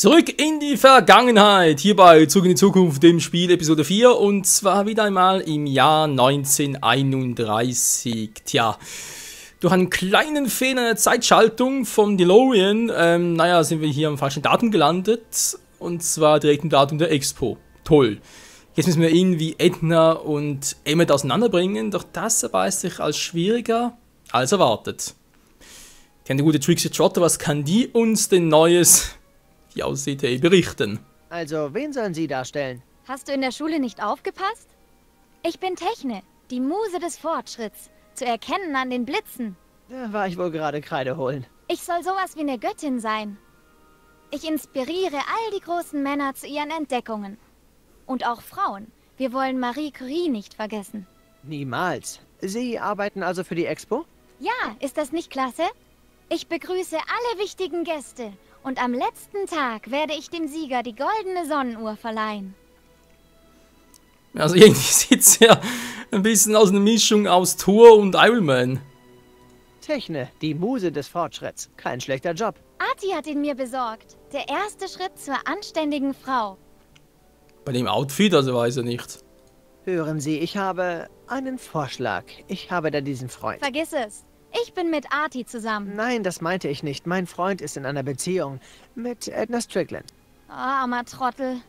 Zurück in die Vergangenheit, hier bei Zurück in die Zukunft, dem Spiel Episode 4, und zwar wieder einmal im Jahr 1931. Tja, durch einen kleinen Fehler in der Zeitschaltung vom DeLorean, sind wir hier am falschen Datum gelandet, und zwar direkt im Datum der Expo. Toll. Jetzt müssen wir irgendwie Edna und Emmett auseinanderbringen, doch das erweist sich als schwieriger als erwartet. Die gute Trixie Trotter, was kann die uns denn Neues, die aussieht, berichten? Also, wen sollen Sie darstellen? Hast du in der Schule nicht aufgepasst? Ich bin Techne, die Muse des Fortschritts, zu erkennen an den Blitzen. Da war ich wohl gerade Kreide holen. Ich soll sowas wie eine Göttin sein. Ich inspiriere all die großen Männer zu ihren Entdeckungen. Und auch Frauen. Wir wollen Marie Curie nicht vergessen. Niemals. Sie arbeiten also für die Expo? Ja, ist das nicht klasse? Ich begrüße alle wichtigen Gäste. Und am letzten Tag werde ich dem Sieger die goldene Sonnenuhr verleihen. Also irgendwie sieht es ja ein bisschen aus einer Mischung aus Thor und Iron Man. Techne, die Muse des Fortschritts. Kein schlechter Job. Arti hat ihn mir besorgt. Der erste Schritt zur anständigen Frau. Bei dem Outfit, also weiß er nicht. Hören Sie, ich habe einen Vorschlag. Ich habe da diesen Freund. Vergiss es. Ich bin mit Arti zusammen. Nein, das meinte ich nicht. Mein Freund ist in einer Beziehung mit Edna Strickland. Oh, armer Trottel.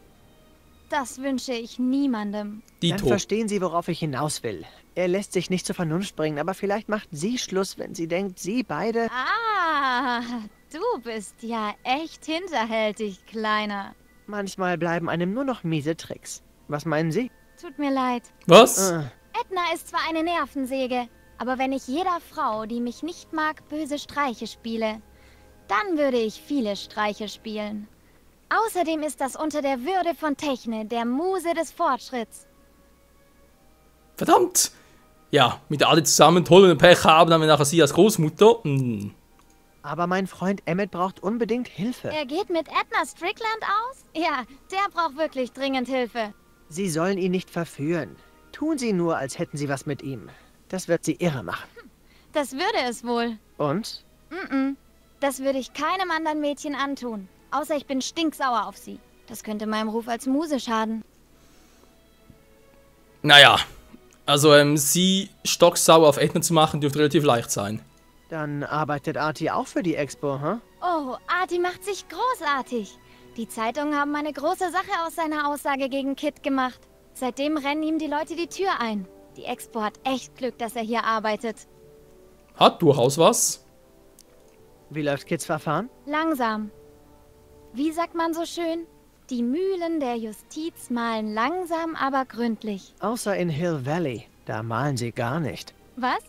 Das wünsche ich niemandem. Dann verstehen Sie, worauf ich hinaus will. Er lässt sich nicht zur Vernunft bringen, aber vielleicht macht sie Schluss, wenn sie denkt, Sie beide... Ah, du bist ja echt hinterhältig, Kleiner. Manchmal bleiben einem nur noch miese Tricks. Was meinen Sie? Tut mir leid. Was? Edna ist zwar eine Nervensäge, aber wenn ich jeder Frau, die mich nicht mag, böse Streiche spiele, dann würde ich viele Streiche spielen. Außerdem ist das unter der Würde von Techne, der Muse des Fortschritts. Verdammt! Ja, mit alle zusammen toll und Pech haben, dann haben wir nachher sie als Großmutter. Aber mein Freund Emmett braucht unbedingt Hilfe. Er geht mit Edna Strickland aus? Ja, der braucht wirklich dringend Hilfe. Sie sollen ihn nicht verführen. Tun Sie nur, als hätten Sie was mit ihm. Das wird Sie irre machen. Das würde es wohl. Und? Das würde ich keinem anderen Mädchen antun. Außer ich bin stinksauer auf sie. Das könnte meinem Ruf als Muse schaden. Naja, also sie stocksauer auf Edna zu machen, dürfte relativ leicht sein. Dann arbeitet Arti auch für die Expo, Oh, Arti macht sich großartig. Die Zeitungen haben eine große Sache aus seiner Aussage gegen Kit gemacht. Seitdem rennen ihm die Leute die Tür ein. Die Expo hat echt Glück, dass er hier arbeitet. Hat durchaus was. Wie läuft Kits Verfahren? Langsam. Wie sagt man so schön? Die Mühlen der Justiz mahlen langsam, aber gründlich. Außer in Hill Valley. Da mahlen sie gar nicht. Was?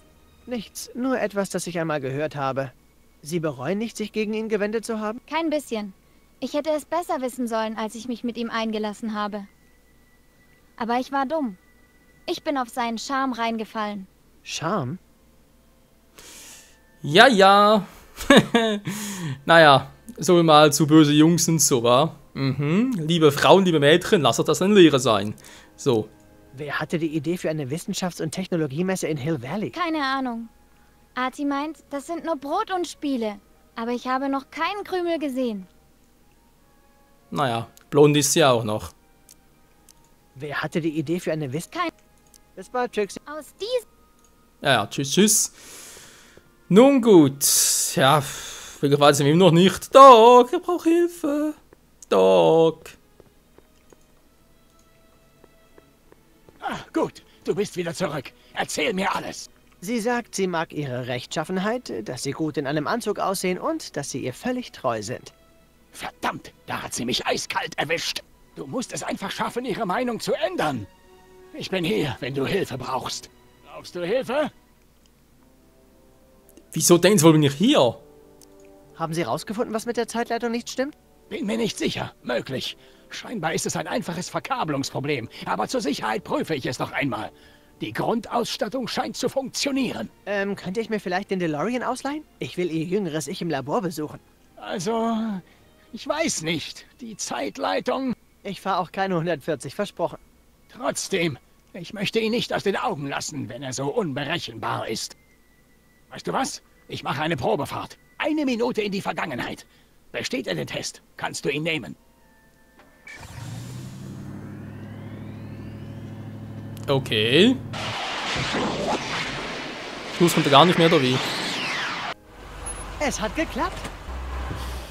Nichts, nur etwas, das ich einmal gehört habe. Sie bereuen nicht, sich gegen ihn gewendet zu haben? Kein bisschen. Ich hätte es besser wissen sollen, als ich mich mit ihm eingelassen habe. Aber ich war dumm. Ich bin auf seinen Charme reingefallen. Charme? Ja. Naja, so wie mal zu böse Jungs und so, wa? Liebe Frauen, liebe Mädchen, lasst doch das ein Lehrer sein. So. Wer hatte die Idee für eine Wissenschafts- und Technologiemesse in Hill Valley? Keine Ahnung. Arti meint, das sind nur Brot und Spiele. Aber ich habe noch keinen Krümel gesehen. Naja, blond ist sie auch noch. Wer hatte die Idee für eine Wissenschaft? Bis bald, Trixie. Aus diesem... Ja, tschüss. Nun gut. Ja, möglicherweise sind wir immer noch nicht. Doc, ich brauche Hilfe. Doc. Gut, du bist wieder zurück. Erzähl mir alles. Sie sagt, sie mag ihre Rechtschaffenheit, dass sie gut in einem Anzug aussehen und dass sie ihr völlig treu sind. Verdammt, da hat sie mich eiskalt erwischt. Du musst es einfach schaffen, ihre Meinung zu ändern. Ich bin hier, wenn du Hilfe brauchst. Brauchst du Hilfe? Wieso denken Sie wohl, bin ich hier? Haben Sie rausgefunden, was mit der Zeitleitung nicht stimmt? Bin mir nicht sicher. Möglich. Scheinbar ist es ein einfaches Verkabelungsproblem. Aber zur Sicherheit prüfe ich es noch einmal. Die Grundausstattung scheint zu funktionieren. Könnte ich mir vielleicht den DeLorean ausleihen? Ich will Ihr jüngeres Ich im Labor besuchen. Also, ich weiß nicht. Die Zeitleitung... Ich fahre auch keine 140, versprochen. Trotzdem, ich möchte ihn nicht aus den Augen lassen, wenn er so unberechenbar ist. Weißt du was? Ich mache eine Probefahrt. 1 Minute in die Vergangenheit. Besteht er den Test, kannst du ihn nehmen. Okay. Schluss kommt er gar nicht mehr, oder wie? Es hat geklappt.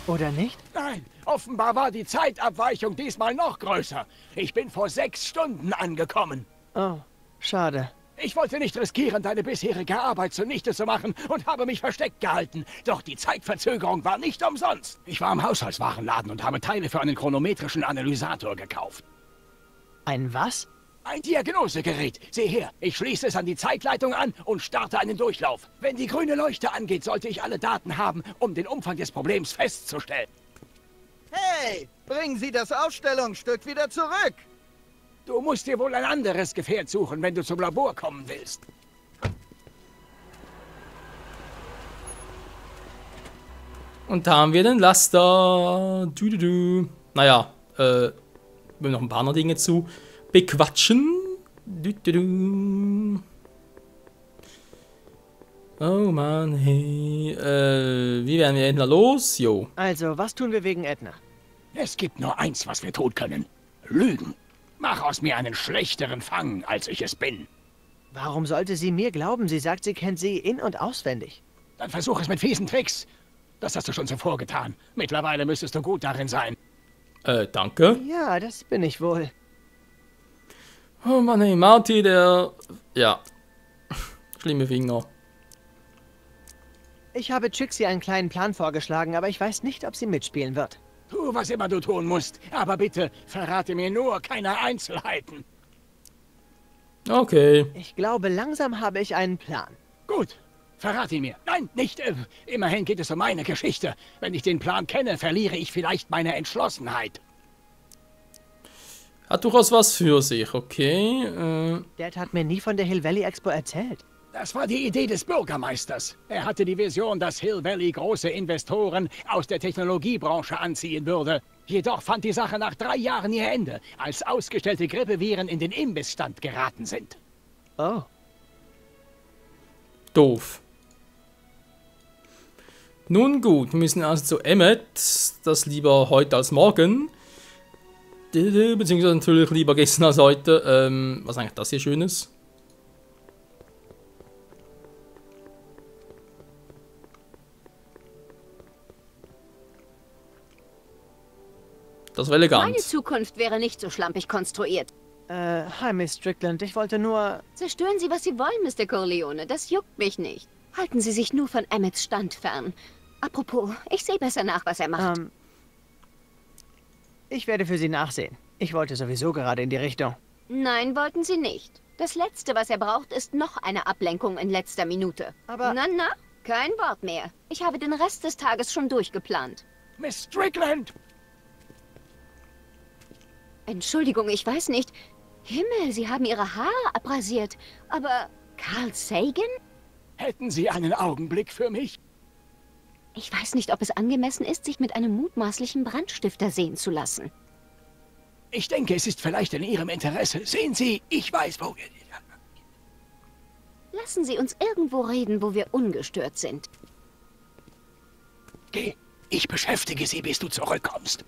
Oder nicht? Nein, offenbar war die Zeitabweichung diesmal noch größer. Ich bin vor 6 Stunden angekommen. Oh, schade. Ich wollte nicht riskieren, deine bisherige Arbeit zunichte zu machen und habe mich versteckt gehalten. Doch die Zeitverzögerung war nicht umsonst. Ich war im Haushaltswarenladen und habe Teile für einen chronometrischen Analysator gekauft. Ein was? Ein Diagnosegerät. Sieh her, ich schließe es an die Zeitleitung an und starte einen Durchlauf. Wenn die grüne Leuchte angeht, sollte ich alle Daten haben, um den Umfang des Problems festzustellen. Hey, bringen Sie das Ausstellungsstück wieder zurück! Du musst dir wohl ein anderes Gefährt suchen, wenn du zum Labor kommen willst. Und da haben wir den Laster. Naja, wir haben noch ein paar andere Dinge zu bequatschen. Oh Mann, hey. Wie werden wir endlich los? Jo. Also, was tun wir wegen Edna? Es gibt nur eins, was wir tun können. Lügen. Mach aus mir einen schlechteren Fang, als ich es bin. Warum sollte sie mir glauben? Sie sagt, sie kennt sie in- und auswendig. Dann versuch es mit fiesen Tricks. Das hast du schon zuvor getan. Mittlerweile müsstest du gut darin sein. Danke. Ja, das bin ich wohl. Oh Mann, hey, Marty, der... Ja. Schlimme Finger. Ich habe Trixie einen kleinen Plan vorgeschlagen, aber ich weiß nicht, ob sie mitspielen wird. Tu, was immer du tun musst. Aber bitte, verrate mir nur keine Einzelheiten. Okay. Ich glaube, langsam habe ich einen Plan. Gut, verrate ihn mir. Nein, nicht. Immerhin geht es um meine Geschichte. Wenn ich den Plan kenne, verliere ich vielleicht meine Entschlossenheit. Hat durchaus was für sich, okay. Dad hat mir nie von der Hill Valley Expo erzählt. Das war die Idee des Bürgermeisters. Er hatte die Vision, dass Hill Valley große Investoren aus der Technologiebranche anziehen würde. Jedoch fand die Sache nach 3 Jahren ihr Ende, als ausgestellte Grippeviren in den Imbissstand geraten sind. Oh. Doof. Nun gut, wir müssen also zu Emmet. Das lieber heute als morgen. Beziehungsweise natürlich lieber gestern als heute. Was ist eigentlich das hier Schönes? Das war elegant. Meine Zukunft wäre nicht so schlampig konstruiert. Hi, Miss Strickland. Ich wollte nur... Zerstören Sie, was Sie wollen, Mr. Corleone. Das juckt mich nicht. Halten Sie sich nur von Emmets Stand fern. Apropos, ich sehe besser nach, was er macht. Ich werde für Sie nachsehen. Ich wollte sowieso gerade in die Richtung. Nein, wollten Sie nicht. Das Letzte, was er braucht, ist noch eine Ablenkung in letzter Minute. Aber... Na, kein Wort mehr. Ich habe den Rest des Tages schon durchgeplant. Miss Strickland! Entschuldigung, ich weiß nicht. Himmel, Sie haben Ihre Haare abrasiert. Aber Carl Sagan? Hätten Sie einen Augenblick für mich? Ich weiß nicht, ob es angemessen ist, sich mit einem mutmaßlichen Brandstifter sehen zu lassen. Ich denke, es ist vielleicht in Ihrem Interesse. Sehen Sie, ich weiß, wo wir... Lassen Sie uns irgendwo reden, wo wir ungestört sind. Geh, ich beschäftige Sie, bis du zurückkommst.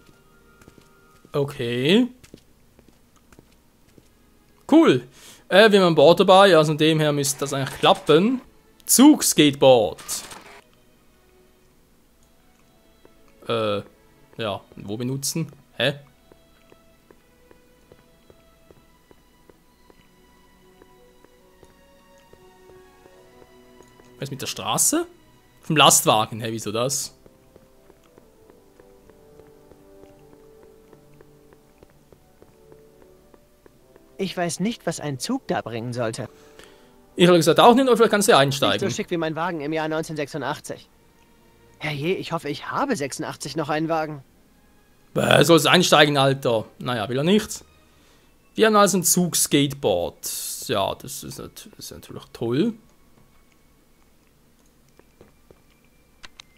Okay. Cool. Wir haben ein Board dabei, also von dem her müsste das eigentlich klappen. Zugskateboard. Ja, wo benutzen? Hä? Was mit der Straße? Vom Lastwagen, hä, wieso das? Ich weiß nicht, was ein Zug da bringen sollte. Ich habe gesagt auch nicht, aber vielleicht kannst du ja Nicht so einsteigen. schick wie mein Wagen im Jahr 1986. Herrje, ich hoffe, ich habe 86 noch einen Wagen. Wer soll einsteigen, Alter? Naja, will er nicht. Wir haben also ein Zugskateboard. Ja, das ist natürlich toll.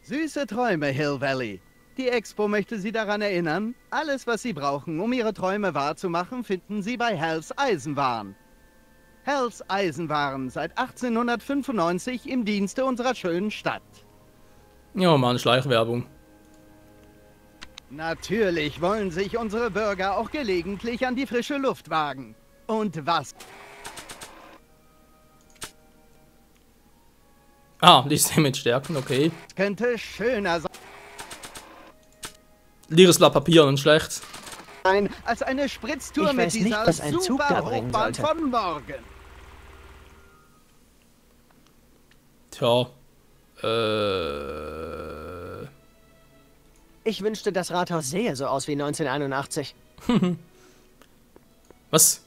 Süße Träume, Hill Valley. Die Expo möchte Sie daran erinnern, alles, was Sie brauchen, um Ihre Träume wahrzumachen, finden Sie bei Hells Eisenwaren. Hells Eisenwaren, seit 1895 im Dienste unserer schönen Stadt. Ja, Mann, Schleichwerbung. Natürlich wollen sich unsere Bürger auch gelegentlich an die frische Luft wagen. Und was? Ah, die ist mit Stärken, okay. Könnte schöner Leeres Blatt Papier und schlecht. sein als eine Spritztour Ich mit weiß nicht, dieser was ein Zug da bringen Superhochbahn sollte. von morgen. Tja. Ich wünschte, das Rathaus sähe so aus wie 1981. Was?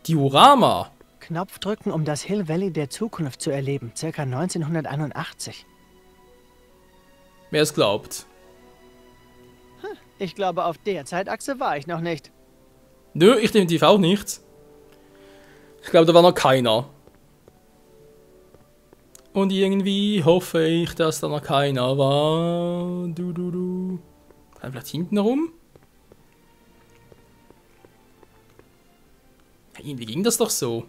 Diorama. Knopf drücken, um das Hill Valley der Zukunft zu erleben. Circa 1981. Wer es glaubt. Ich glaube, auf der Zeitachse war ich noch nicht. Nö, ich definitiv auch nicht. Ich glaube, da war noch keiner. Und irgendwie hoffe ich, dass da noch keiner war. Vielleicht hinten rum? Ja, irgendwie ging das doch so.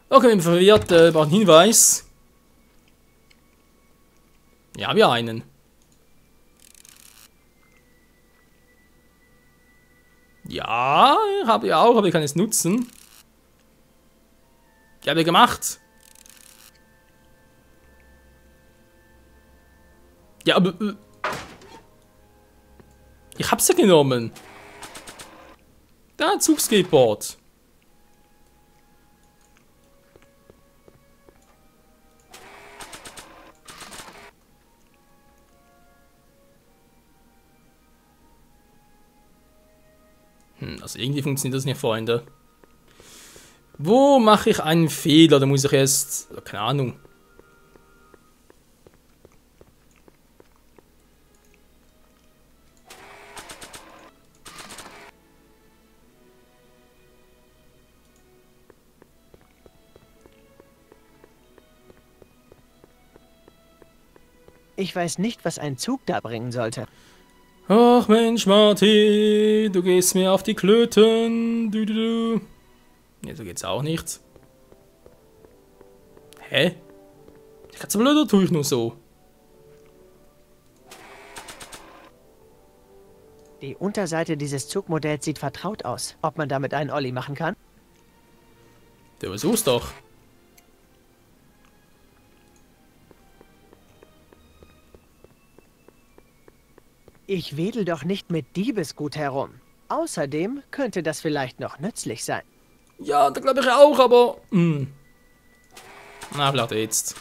Okay, bin verwirrt, brauche einen Hinweis. Ja, wir einen. Ja, habe ich auch, aber ich kann es nutzen. Ja, habe ich gemacht. Ja, aber... ich hab's ja genommen. Da, Zugskateboard. Also irgendwie funktioniert das nicht, Freunde. Wo mache ich einen Fehler? Da muss ich erst... keine Ahnung. Ich weiß nicht, was ein Zug da bringen sollte. Ach Mensch, Marty, du gehst mir auf die Klöten. Ne, so geht's auch nicht. Hä? Ich kann so blöd oder tue ich nur so? Die Unterseite dieses Zugmodells sieht vertraut aus. Ob man damit einen Olli machen kann? Du versuchst doch. Ich wedel doch nicht mit Diebesgut herum. Außerdem könnte das vielleicht noch nützlich sein. Ja, da glaube ich auch, aber... Na, vielleicht jetzt.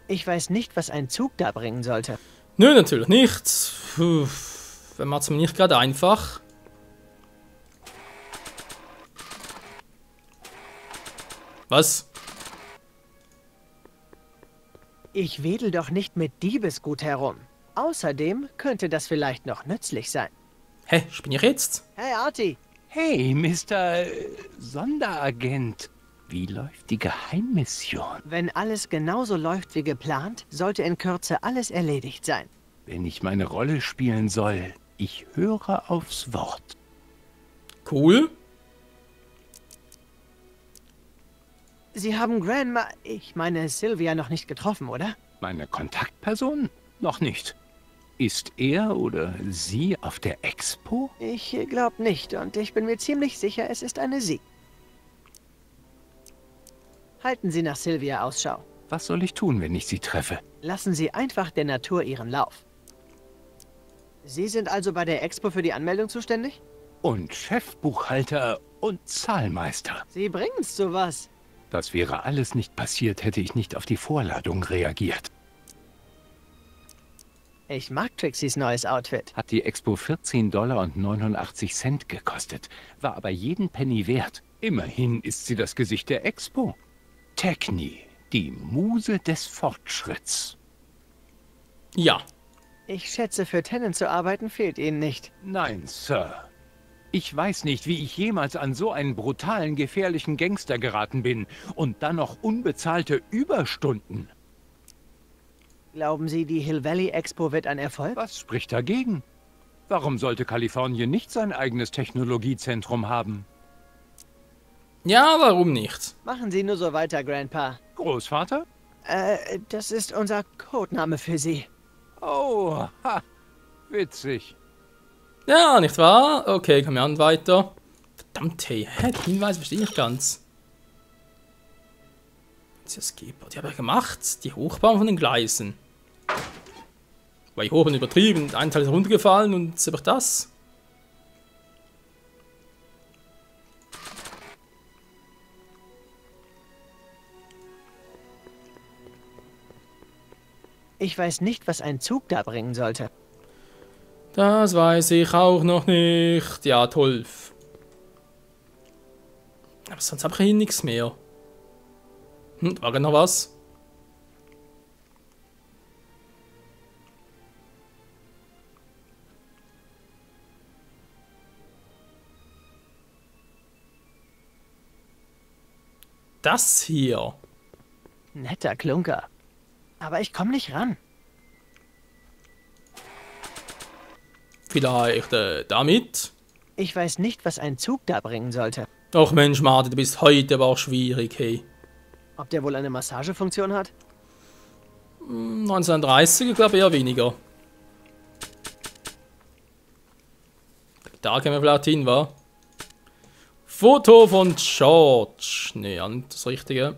Ich weiß nicht, was ein Zug da bringen sollte. Nö, natürlich nicht. Puh, wenn macht's mir nicht gerade einfach. Was? Ich wedel doch nicht mit Diebesgut herum. Außerdem könnte das vielleicht noch nützlich sein. Hä, bin ich jetzt? Hey, Artie. Hey, Mr. Sonderagent. Wie läuft die Geheimmission? Wenn alles genauso läuft wie geplant, sollte in Kürze alles erledigt sein. Wenn ich meine Rolle spielen soll, ich höre aufs Wort. Cool. Sie haben Grandma, ich meine Sylvia, noch nicht getroffen, oder? Meine Kontaktperson? Noch nicht. Ist er oder sie auf der Expo? Ich glaube nicht und ich bin mir ziemlich sicher, es ist eine Sie. Halten Sie nach Sylvia Ausschau. Was soll ich tun, wenn ich sie treffe? Lassen Sie einfach der Natur ihren Lauf. Sie sind also bei der Expo für die Anmeldung zuständig? Und Chefbuchhalter und Zahlmeister. Sie bringen's zu was. Das wäre alles nicht passiert, hätte ich nicht auf die Vorladung reagiert. Ich mag Trixies neues Outfit. Hat die Expo $14,89 gekostet, war aber jeden Penny wert. Immerhin ist sie das Gesicht der Expo. Techni, die Muse des Fortschritts. Ja. Ich schätze, für Tennant zu arbeiten fehlt Ihnen nicht. Nein, Sir. Ich weiß nicht, wie ich jemals an so einen brutalen, gefährlichen Gangster geraten bin. Und dann noch unbezahlte Überstunden. Glauben Sie, die Hill Valley Expo wird ein Erfolg? Was spricht dagegen? Warum sollte Kalifornien nicht sein eigenes Technologiezentrum haben? Ja, warum nicht? Machen Sie nur so weiter, Grandpa. Großvater? Das ist unser Codename für Sie. Oh, ha, witzig. Ja, nicht wahr? Okay, komm an, weiter. Verdammt, hey, den Hinweis verstehe ich nicht ganz. Was ist das Skipper? Die habe ich gemacht. Die Hochbahn von den Gleisen. Weil hoch und übertrieben. Ein Teil ist runtergefallen und ist einfach das. Ich weiß nicht, was ein Zug da bringen sollte. Das weiß ich auch noch nicht. Ja, toll. Aber sonst habe ich hier nichts mehr. War noch was? Das hier. Netter Klunker. Aber ich komme nicht ran. Vielleicht damit? Ich weiß nicht, was ein Zug da bringen sollte. Ach Mensch, Martin, du bist heute aber auch schwierig, hey. Ob der wohl eine Massagefunktion hat? 1930, glaube ich, eher weniger. Da können wir vielleicht hin, wa? Foto von George. Ne, nicht das Richtige.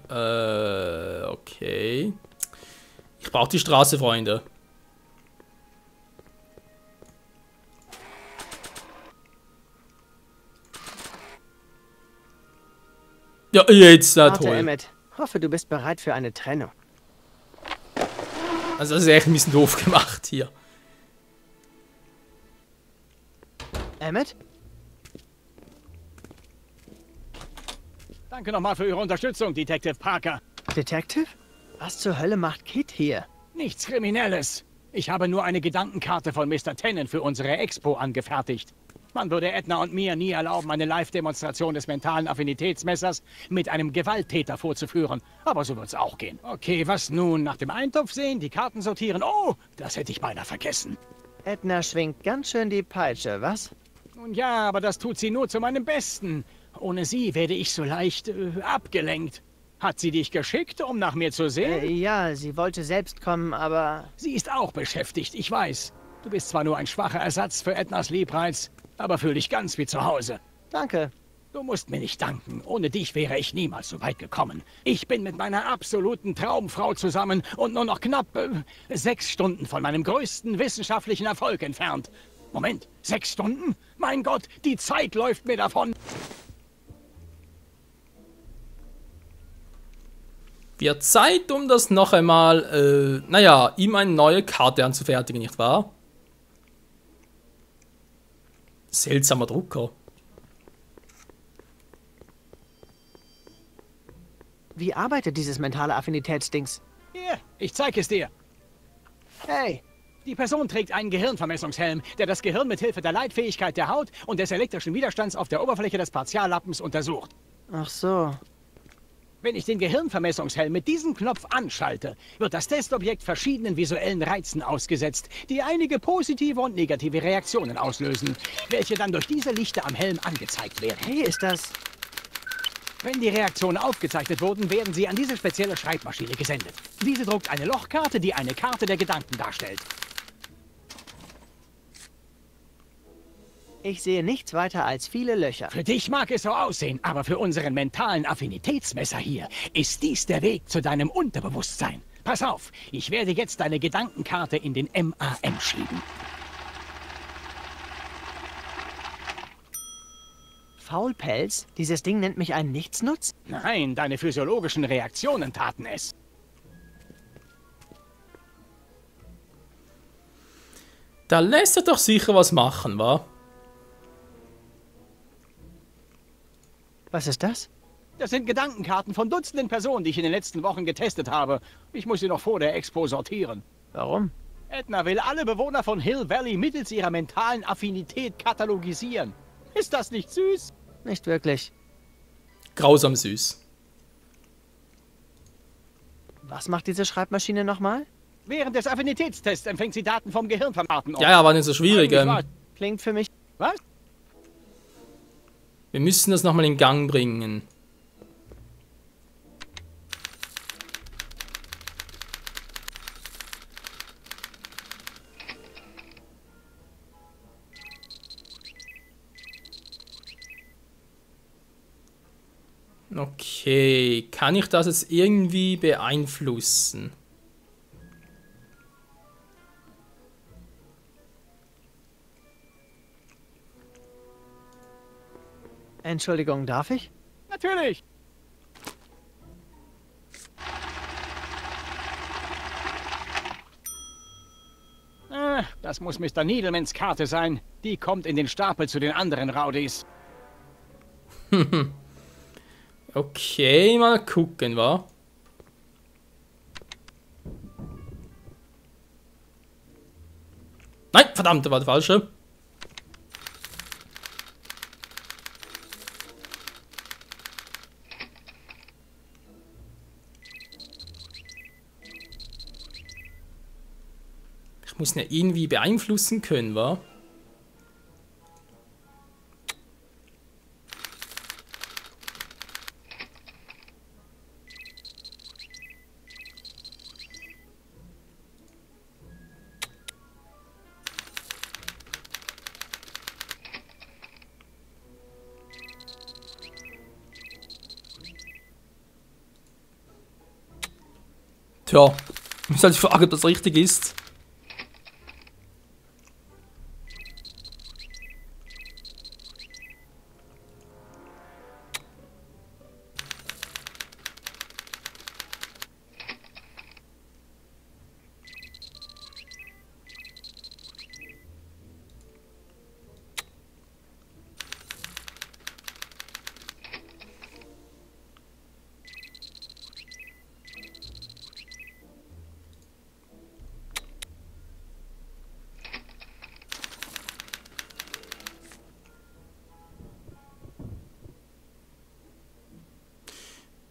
Okay. Ich brauche die Straße, Freunde. Ja, jetzt, na Warte, toll. Emmett. Hoffe, du bist bereit für eine Trennung. Also das ist echt ein bisschen doof gemacht hier. Emmett? Danke nochmal für Ihre Unterstützung, Detective Parker. Detective? Was zur Hölle macht Kit hier? Nichts Kriminelles. Ich habe nur eine Gedankenkarte von Mr. Tennant für unsere Expo angefertigt. Man würde Edna und mir nie erlauben, eine Live-Demonstration des mentalen Affinitätsmessers mit einem Gewalttäter vorzuführen. Aber so wird's auch gehen. Okay, was nun? Nach dem Eintopf sehen, die Karten sortieren. Oh, das hätte ich beinahe vergessen. Edna schwingt ganz schön die Peitsche, was? Nun ja, aber das tut sie nur zu meinem Besten. Ohne sie werde ich so leicht abgelenkt. Hat sie dich geschickt, um nach mir zu sehen? Ja, sie wollte selbst kommen, aber... Sie ist auch beschäftigt, ich weiß. Du bist zwar nur ein schwacher Ersatz für Ednas Liebreiz, aber fühl dich ganz wie zu Hause. Danke. Du musst mir nicht danken. Ohne dich wäre ich niemals so weit gekommen. Ich bin mit meiner absoluten Traumfrau zusammen und nur noch knapp 6 Stunden von meinem größten wissenschaftlichen Erfolg entfernt. Moment, 6 Stunden? Mein Gott, die Zeit läuft mir davon. Wird Zeit, um das noch einmal, naja, ihm eine neue Karte anzufertigen, nicht wahr? Seltsamer Drucker. Wie arbeitet dieses mentale Affinitätsdings? Hier, ich zeige es dir. Hey, Die Person trägt einen Gehirnvermessungshelm, der das Gehirn mit Hilfe der Leitfähigkeit der Haut und des elektrischen Widerstands auf der Oberfläche des Partiallappens untersucht. ach so. Wenn ich den Gehirnvermessungshelm mit diesem Knopf anschalte, wird das Testobjekt verschiedenen visuellen Reizen ausgesetzt, die einige positive und negative Reaktionen auslösen, welche dann durch diese Lichter am Helm angezeigt werden. Hey, ist das... Wenn die Reaktionen aufgezeichnet wurden, werden sie an diese spezielle Schreibmaschine gesendet. Diese druckt eine Lochkarte, die eine Karte der Gedanken darstellt. Ich sehe nichts weiter als viele Löcher. Für dich mag es so aussehen, aber für unseren mentalen Affinitätsmesser hier ist dies der Weg zu deinem Unterbewusstsein. Pass auf, ich werde jetzt deine Gedankenkarte in den MAM schieben. Faulpelz? Dieses Ding nennt mich einen Nichtsnutz? Nein, deine physiologischen Reaktionen taten es. Da lässt er doch sicher was machen, wa? Was ist das? Das sind Gedankenkarten von Dutzenden Personen, die ich in den letzten Wochen getestet habe. Ich muss sie noch vor der Expo sortieren. Warum? Edna will alle Bewohner von Hill Valley mittels ihrer mentalen Affinität katalogisieren. Ist das nicht süß? Nicht wirklich. Grausam süß. Was macht diese Schreibmaschine nochmal? Während des Affinitätstests empfängt sie Daten vom Gehirnvermarkten. Ja, ja, war nicht so schwierig. Klingt für mich... Was? Wir müssen das nochmal in Gang bringen. Okay, kann ich das jetzt irgendwie beeinflussen? Entschuldigung, darf ich? Natürlich. Das muss Mr. Needlemans Karte sein. Die kommt in den Stapel zu den anderen Rowdies. Okay, mal gucken, wa? Nein, verdammt, das war der falsche. Ich muss ihn ja irgendwie beeinflussen können, wa? Tja, ich muss halt fragen, ob das richtig ist.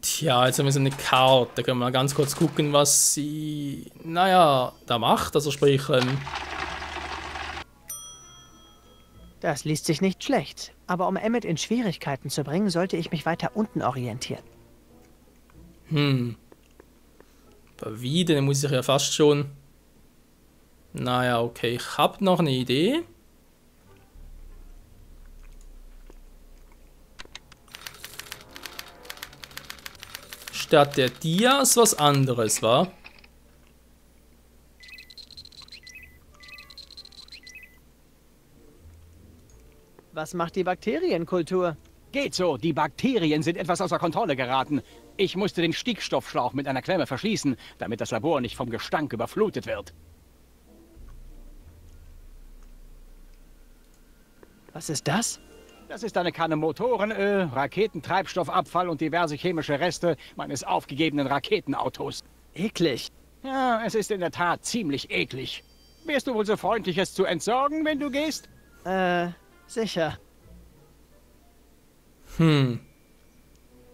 Tja, jetzt haben wir so eine Karte. Können wir mal ganz kurz gucken, was sie, naja, da macht. Also sprich, Das liest sich nicht schlecht. Aber um Emmett in Schwierigkeiten zu bringen, sollte ich mich weiter unten orientieren. Aber wie, denn muss ich ja fast schon... Naja, okay, ich habe noch eine Idee. Statt der Dias was anderes, wa? Was macht die Bakterienkultur? Geht so, die Bakterien sind etwas außer Kontrolle geraten. Ich musste den Stickstoffschlauch mit einer Klemme verschließen, damit das Labor nicht vom Gestank überflutet wird. Was ist das? Das ist eine Kanne Motorenöl, Raketentreibstoffabfall und diverse chemische Reste meines aufgegebenen Raketenautos. Eklig. Ja, es ist in der Tat ziemlich eklig. Wärst du wohl so freundlich, es zu entsorgen, wenn du gehst? Sicher.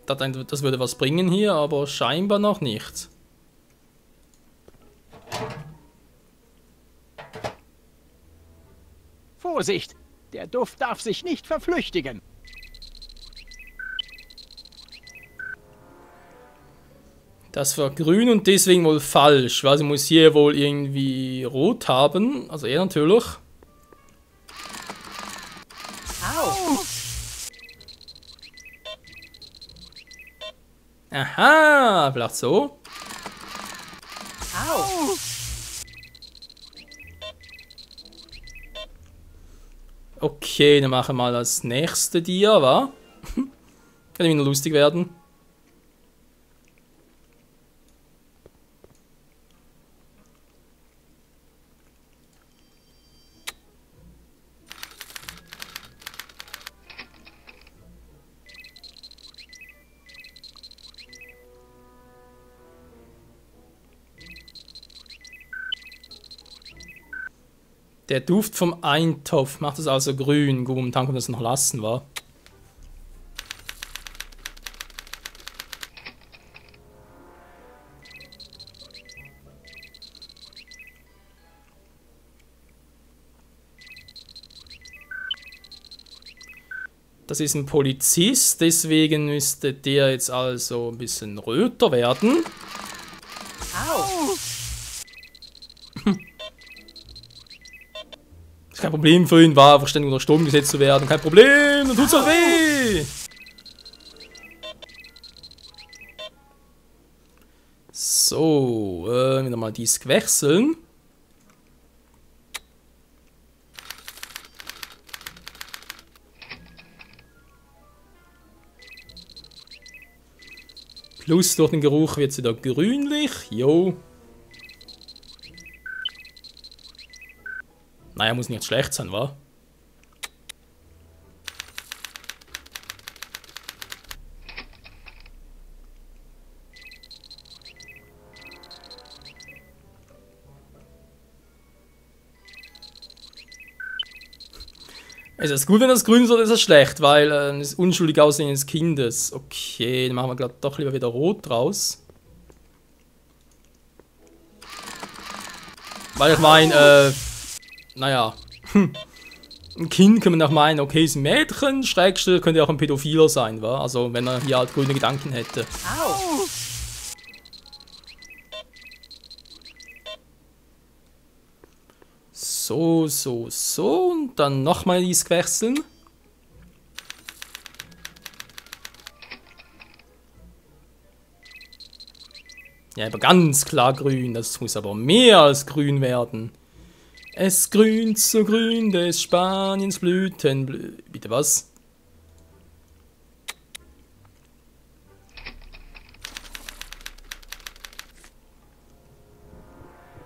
Das würde was bringen hier, aber scheinbar noch nicht. Vorsicht! Der Duft darf sich nicht verflüchtigen. Das war grün und deswegen wohl falsch, weil sie muss hier wohl irgendwie rot haben. Also er natürlich. Au! Aha, vielleicht so. Au! Okay, dann machen wir mal das nächste Dia, wa? Kann wieder lustig werden. Der Duft vom Eintopf macht es also grün. Gut, momentan können wir das noch lassen, wa? Das ist ein Polizist, deswegen müsste der jetzt also ein bisschen röter werden. Au! Kein Problem für ihn war, einfach ständig unter Strom gesetzt zu werden. Kein Problem, dann tut's auch weh. So, wieder mal Disk wechseln. Plus durch den Geruch wird es wieder grünlich. Jo. Naja, muss nicht schlecht sein, wa? Ist es gut, wenn das grün ist, oder ist es schlecht? Weil das unschuldig Aussehen des Kindes. Okay, dann machen wir glaub, doch lieber wieder rot draus. Weil ich meine, naja. Ein Kind kann man auch meinen, okay, ist ein Mädchen, Schrägstrich könnte auch ein Pädophiler sein, wa? Also, wenn er hier halt grüne Gedanken hätte. Au! So, so, so. Und dann nochmal Disk wechseln. Ja, aber ganz klar grün. Das muss aber mehr als grün werden. Es grünt so grün des Spaniens Blüten. Bitte was?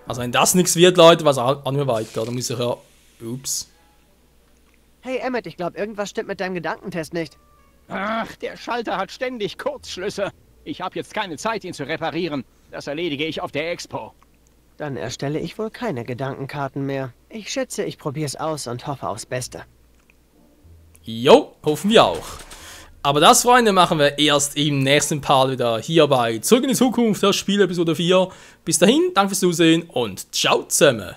Also wenn das nichts wird, Leute, was an mir weiter? Dann muss ich ja... Ups. Hey Emmett, ich glaube, irgendwas stimmt mit deinem Gedankentest nicht. Ach, der Schalter hat ständig Kurzschlüsse. Ich habe jetzt keine Zeit, ihn zu reparieren. Das erledige ich auf der Expo. Dann erstelle ich wohl keine Gedankenkarten mehr. Ich schätze, ich probier's aus und hoffe aufs Beste. Jo, hoffen wir auch. Aber das, Freunde, machen wir erst im nächsten Part wieder hier bei Zurück in die Zukunft, das Spiel Episode 4. Bis dahin, danke fürs Zusehen und ciao zusammen.